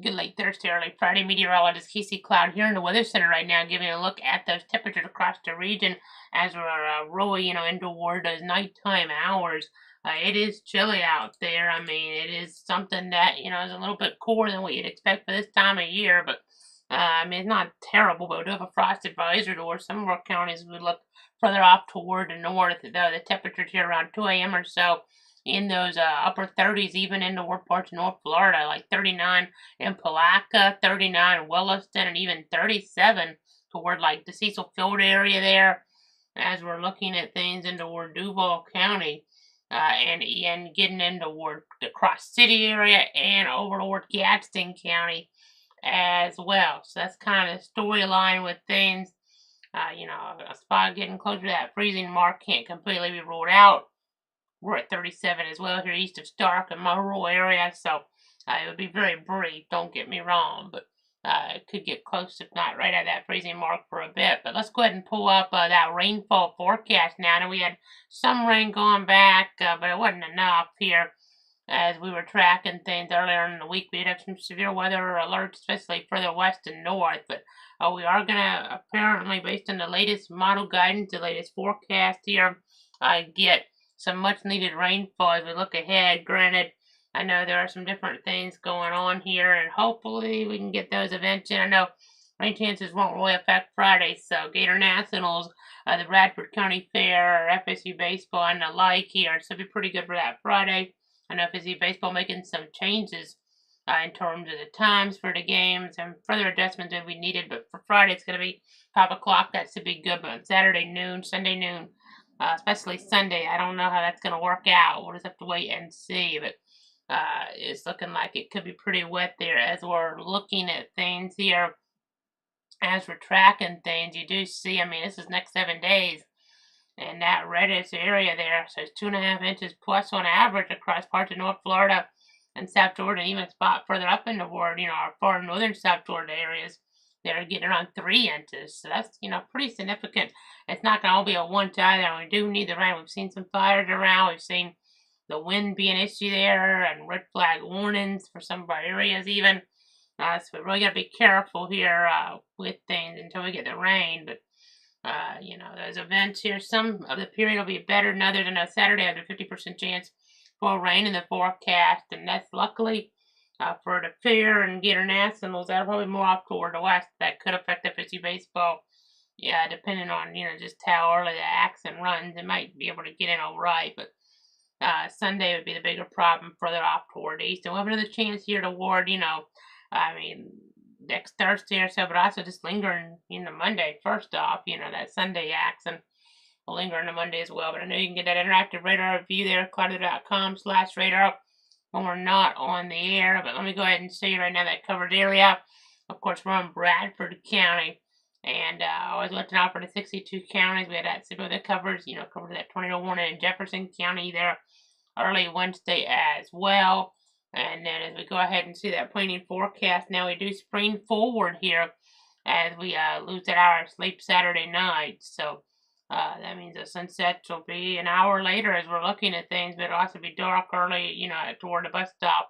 Good late Thursday, early Friday. Meteorologist Casey Cloud here in the Weather Center right now, giving a look at those temperatures across the region as we're rolling, into toward those nighttime hours. It is chilly out there. I mean, it is something that is a little bit cooler than what you'd expect for this time of year, but I mean, it's not terrible. But we do have a frost advisory towards some of our counties. We look further off toward the north, the temperatures here around 2 a.m. or so in those upper 30s, even in the worst parts of North Florida, like 39 in Palaca, 39 in Williston, and even 37 toward like the Cecil Field area there. As we're looking at things into toward Duval County, and getting into toward the Cross City area and over toward Gadsden County as well. So that's kind of the storyline with things. A spot getting closer to that freezing mark can't completely be ruled out. We're at 37 as well here east of Stark and my rural area, so it would be very brief, don't get me wrong, but it could get close, if not right at that freezing mark for a bit. But let's go ahead and pull up that rainfall forecast now. Now we had some rain going back, but it wasn't enough here as we were tracking things earlier in the week. We did have some severe weather alerts, especially further west and north, but we are going to apparently, based on the latest model guidance, the latest forecast here, get some much needed rainfall as we look ahead. Granted, I know there are some different things going on here, and hopefully we can get those eventually. I know rain chances won't really affect Friday, so Gator Nationals, the Bradford County Fair, FSU baseball, and the like here, so it'll be pretty good for that Friday. I know FSU baseball making some changes in terms of the times for the games and further adjustments if we needed, but for Friday it's going to be 5 o'clock. That should be good, but on Saturday noon, Sunday noon, especially Sunday. I don't know how that's going to work out. We'll just have to wait and see. But it's looking like it could be pretty wet there as we're looking at things here. As we're tracking things, you do see, I mean, this is next 7 days. And that reddish area there says 2.5 inches plus on average across parts of North Florida and South Florida, and even a spot further up in the ward, our far northern South Florida areas. They're getting around 3 inches. So that's, pretty significant. It's not going to all be at once either. We do need the rain. We've seen some fires around. We've seen the wind be an issue there and red flag warnings for some of our areas even. So we really got to be careful here with things until we get the rain. But, those events here, some of the period will be better than others. I know Saturday I have a 50% chance for rain in the forecast, and that's luckily for the fair and Gator Nationals. That'll probably more off toward the west. That could affect FSU baseball. Yeah, depending on, just how early the action runs. It might be able to get in all right, but Sunday would be the bigger problem further off toward the east. And we'll have another chance here toward, I mean, next Thursday or so, but also just lingering, Monday first off, that Sunday action will linger into Monday as well. But I know you can get that interactive radar view there, cloudy.com/radar when we're not on the air. But let me go ahead and show you right now that covered area. Of course, we're in Bradford County. And I was looking out for the 62 counties. We had that super that covers, covers that tornado warning in Jefferson County there early Wednesday as well. And then as we go ahead and see that planning forecast, now we do spring forward here as we lose that hour of sleep Saturday night. So that means the sunset will be an hour later as we're looking at things, but it'll also be dark early, toward the bus stop.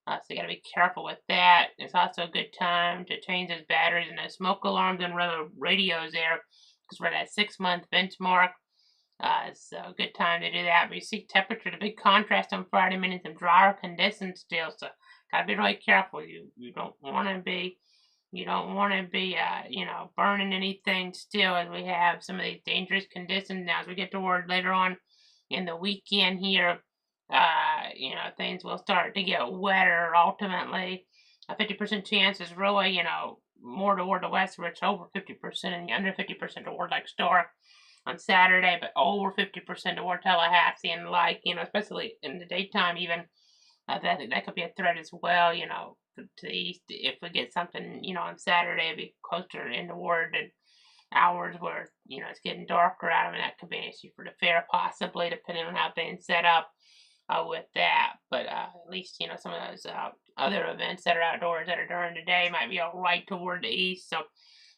So you got to be careful with that. It's also a good time to change those batteries and those smoke alarms and radios there because we're at that 6-month benchmark. So a good time to do that. But you see temperature, the big contrast on Friday, meaning some drier conditions still. So got to be really careful. You don't want to be burning anything still as we have some of these dangerous conditions. Now as we get toward later on in the weekend here, things will start to get wetter ultimately. A 50% chance is really, more toward the west where it's over 50% and under 50% toward like Stark on Saturday, but over 50% toward Tallahassee and like, especially in the daytime even. That could be a threat as well, to the east. If we get something, on Saturday, it'd be closer in the ward and hours where, it's getting darker out. I mean, that could be an issue for the fair possibly, depending on how things set up with that. But at least, some of those other events that are outdoors that are during the day might be all right toward the east. So, of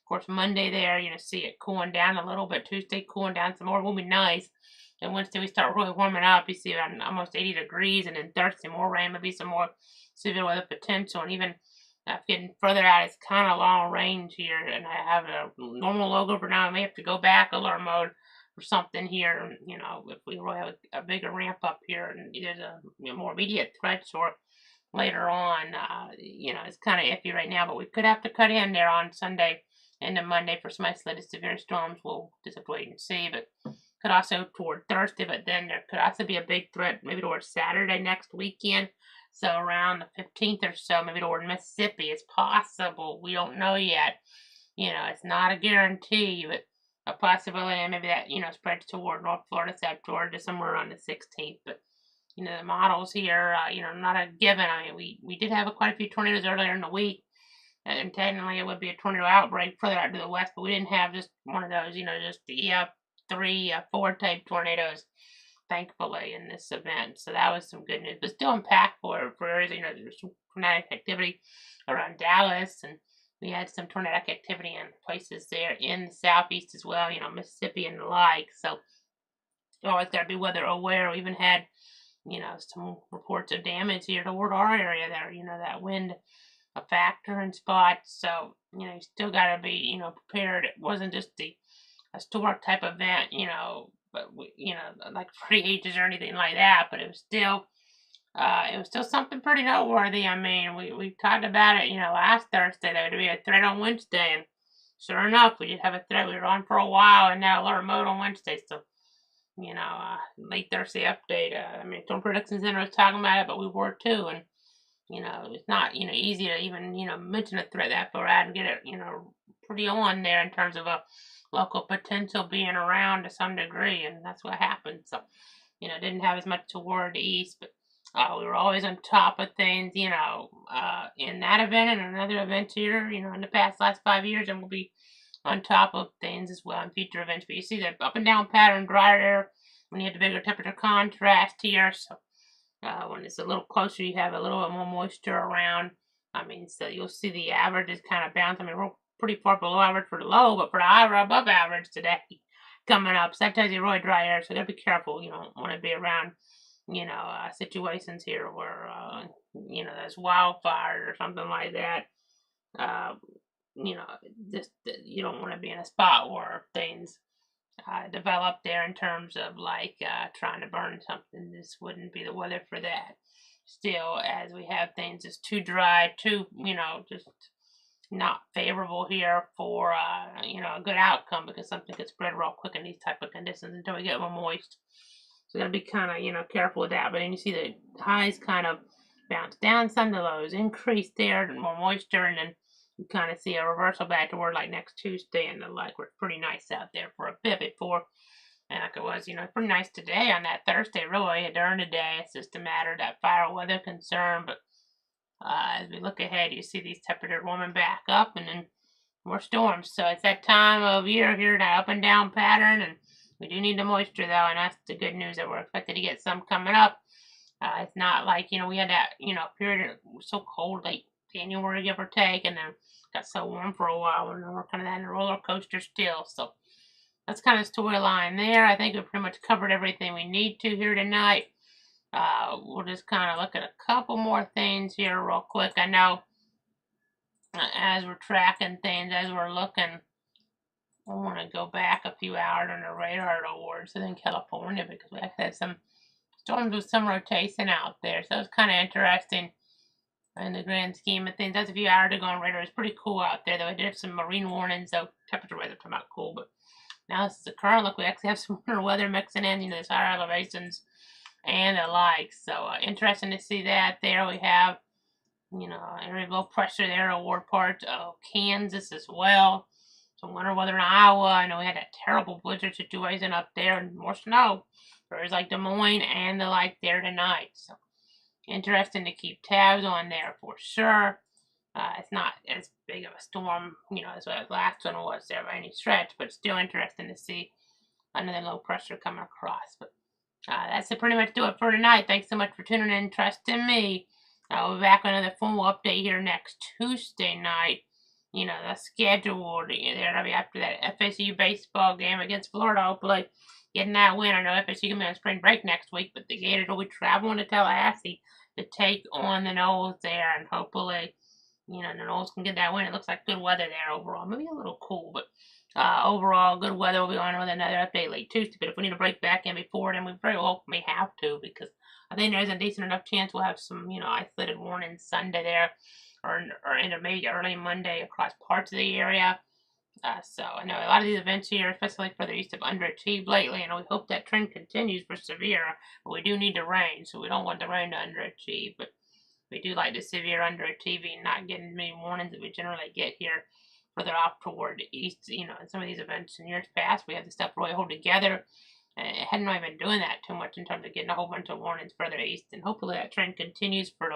course, Monday there, see it cooling down a little bit. Tuesday cooling down some more will be nice. And Wednesday we start really warming up. You see around almost 80 degrees. And then Thursday more rain, maybe some more severe weather potential. And even Getting further out, it's kind of long range here, and I have a normal logo for now. I may have to go back alert mode for something here, if we really have a bigger ramp up here, and there's a more immediate threat, or later on, it's kind of iffy right now, but we could have to cut in there on Sunday into Monday for some isolated severe storms. We'll just have to wait and see, but could also toward Thursday, but then there could also be a big threat maybe towards Saturday next weekend. So around the 15th or so, maybe toward Mississippi. It's possible. We don't know yet. It's not a guarantee, but a possibility. And maybe that, spreads toward North Florida, South Georgia, somewhere around the 16th. But, the models here, not a given. I mean, we did have quite a few tornadoes earlier in the week. And technically it would be a tornado outbreak further out to the west, but we didn't have just one of those, just the 3, 4 type tornadoes, thankfully, in this event. So that was some good news, but still impactful for areas. There's some tornadic activity around Dallas, and we had some tornadic activity in places there in the southeast as well, Mississippi and the like. So you always got to be weather aware. We even had, some reports of damage here toward our area there, that wind a factor in spots. So, you still got to be, prepared. It wasn't just a historic type event, but like 48 or anything like that, but it was still something pretty noteworthy. I mean, we talked about it, last Thursday, there would be a threat on Wednesday, and sure enough, we did have a threat. We were on for a while, and now alert mode on Wednesday, so, late Thursday update. I mean, Storm Prediction Center was talking about it, but we were too, and, it's not, easy to even, mention a threat that far out and get it, pretty on there in terms of a local potential being around to some degree, and that's what happened. So, didn't have as much toward the east, but we were always on top of things, in that event and another event here, in the last 5 years, and we'll be on top of things as well in future events. But you see the up and down pattern, drier air, when you have the bigger temperature contrast here. So when it's a little closer, you have a little bit more moisture around. I mean, so you'll see the average is kind of bouncing. I mean, we're pretty far below average for the low, but for the high, we're above average today coming up. So that tells you really dry air, so you gotta be careful. You don't want to be around, situations here where, there's wildfires or something like that. Just you don't want to be in a spot where things develop there in terms of like trying to burn something. This wouldn't be the weather for that. Still, as we have things just too dry, too, just not favorable here for, a good outcome, because something could spread real quick in these type of conditions until we get more moist. So you gotta be kind of, careful with that. But then you see the highs kind of bounce down, some, the lows increase there, and more moisture, and then you kind of see a reversal back toward like next Tuesday, and the like was pretty nice out there for a bit before. And like it was, pretty nice today on that Thursday, really, during the day. It's just a matter of that fire weather concern. But as we look ahead, you see these temperatures warming back up, and then more storms. So it's that time of year here, that up and down pattern, and we do need the moisture, though, and that's the good news that we're expected to get some coming up. It's not like, we had that, period, it was so cold late January, give or take, and then got so warm for a while, and we're kind of in a roller coaster still. So that's kind of storyline there. I think we pretty much covered everything we need to here tonight. We'll just kind of look at a couple more things here real quick. I know as we're tracking things, as we're looking, I want to go back a few hours on the radar awards in California, because we actually had some storms with some rotation out there. So it's kind of interesting in the grand scheme of things. That's a few hours ago on radar. It's pretty cool out there, though. I did have some marine warnings, so temperature weather come out cool. But now this is the current look. We actually have some winter weather mixing in, these higher elevations and the like. So interesting to see that there. We have, area of low pressure there, award part of Kansas as well. Some winter weather in Iowa. I know we had that terrible blizzard situation up there, and more snow. Areas like Des Moines and the like there tonight. So interesting to keep tabs on there for sure. It's not as big of a storm, as the last one was there by any stretch, but still interesting to see another low pressure coming across. But that's pretty much do it for tonight. Thanks so much for tuning in, trusting me. We'll be back with another full update here next Tuesday night. The schedule there'll be after that FSU baseball game against Florida. Hopefully getting that win. I know FSU can be on spring break next week, but the Gators will be traveling to Tallahassee to take on the Noles there, and hopefully, You know, the Knowles can get that win. It looks like good weather there overall. Maybe a little cool, but overall good weather. We'll be on with another update late Tuesday. But if we need to break back in before then, we very well may have to, because I think there's a decent enough chance we'll have some, isolated warnings Sunday there, or into maybe early Monday across parts of the area. So I know a lot of these events here, especially further east, have underachieved lately, and we hope that trend continues for severe. But we do need the rain, so we don't want the rain to underachieve. But we do like the severe underachieving, not getting many warnings that we generally get here further off toward the east. In some of these events in years past, we had the stuff really hold together. It hadn't really been doing that too much in terms of getting a whole bunch of warnings further east, and hopefully that trend continues for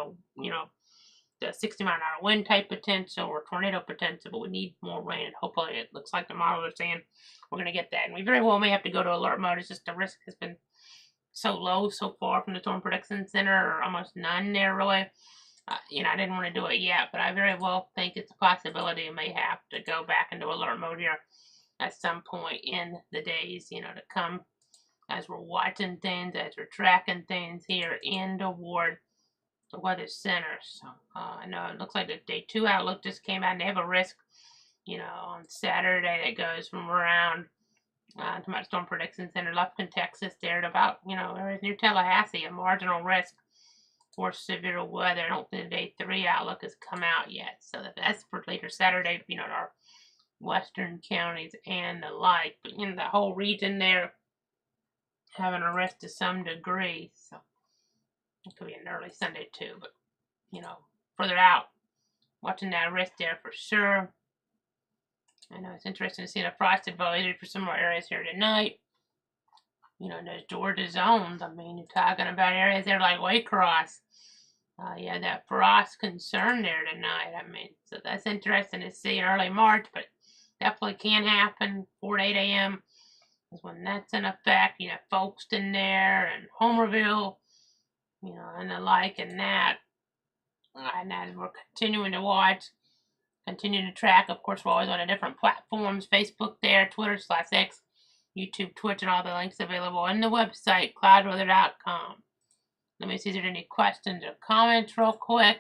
the 60-mile-an-hour wind type potential or tornado potential, but we need more rain, and hopefully it looks like the models are saying we're going to get that. And we very well may have to go to alert mode. It's just the risk has been so low so far from the Storm Prediction Center, or almost none there really. I didn't want to do it yet, but I very well think it's a possibility. I may have to go back into alert mode here at some point in the days, to come, as we're watching things, as we're tracking things here in toward the weather center. So I know it looks like the day 2 outlook just came out, and they have a risk, on Saturday that goes from around to my Storm Prediction Center, Lufkin, Texas, there to about, areas near Tallahassee, a marginal risk for severe weather. I don't think the day 3 outlook has come out yet, so that's for later Saturday, our western counties and the like. But the whole region there having a risk to some degree, so it could be an early Sunday too. But further out, watching that risk there for sure. I know it's interesting to see the frost advisory for some more areas here tonight. Those Georgia zones. I mean, you're talking about areas there like Waycross. Yeah, that frost concern there tonight. I mean, so that's interesting to see early March, but definitely can happen 4 to 8 a.m. is when that's in effect. Folkestone there and Homerville, and the like, and that. And as we're continuing to watch, continue to track, of course, we're always on the different platforms, Facebook there, Twitter/X, YouTube, Twitch, and all the links available on the website, cloudweather.com. Let me see if there's any questions or comments real quick.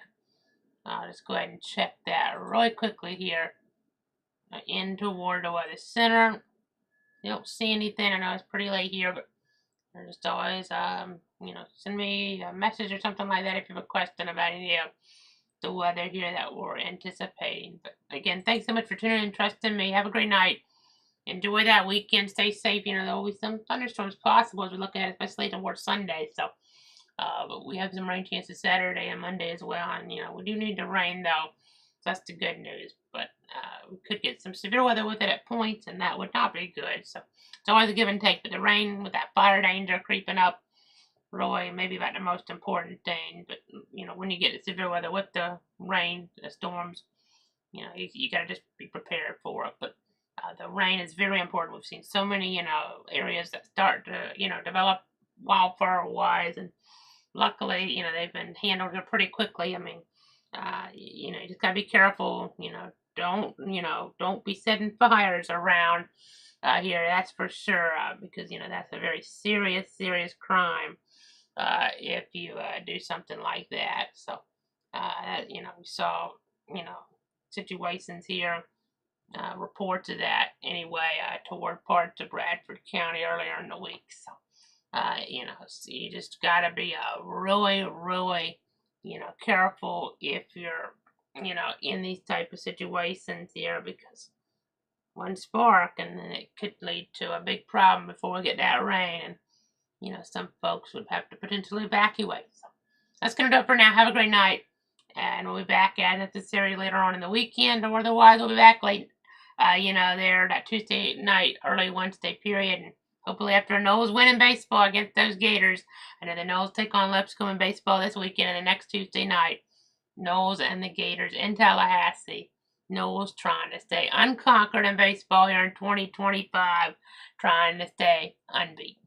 I'll just go ahead and check that really quickly here. In toward the weather center. You don't see anything. I know it's pretty late here, but just always, send me a message or something like that if you have a question about any of the weather here that we're anticipating. But again, thanks so much for tuning in and trusting me. Have a great night. Enjoy that weekend. Stay safe. There will be some thunderstorms possible as we look at it, especially towards Sunday. So, but we have some rain chances Saturday and Monday as well. And, we do need the rain, though. So that's the good news. But we could get some severe weather with it at points, and that would not be good. So it's always a give and take. But the rain with that fire danger creeping up, really maybe about the most important thing. But, when you get severe weather with the rain, the storms, you got to just be prepared for it. But the rain is very important. We've seen so many, areas that start to, develop wildfire-wise, and luckily, they've been handled pretty quickly. I mean, you just gotta be careful. Don't be setting fires around here. That's for sure, because that's a very serious crime if you do something like that. So, we saw, situations here. Reports of that anyway toward parts of Bradford County earlier in the week. So, so you just gotta be really, careful if you're, in these type of situations here, because one spark and then it could lead to a big problem before we get that rain, and some folks would have to potentially evacuate. So that's gonna do it for now. Have a great night, and we'll be back as necessary later on in the weekend, or otherwise we'll be back late. There that Tuesday night, early Wednesday period, and hopefully after a Knowles win in baseball against those Gators. I know the Knowles take on Lipscomb in baseball this weekend, and the next Tuesday night, Knowles and the Gators in Tallahassee. Knowles trying to stay unconquered in baseball here in 2025, trying to stay unbeaten.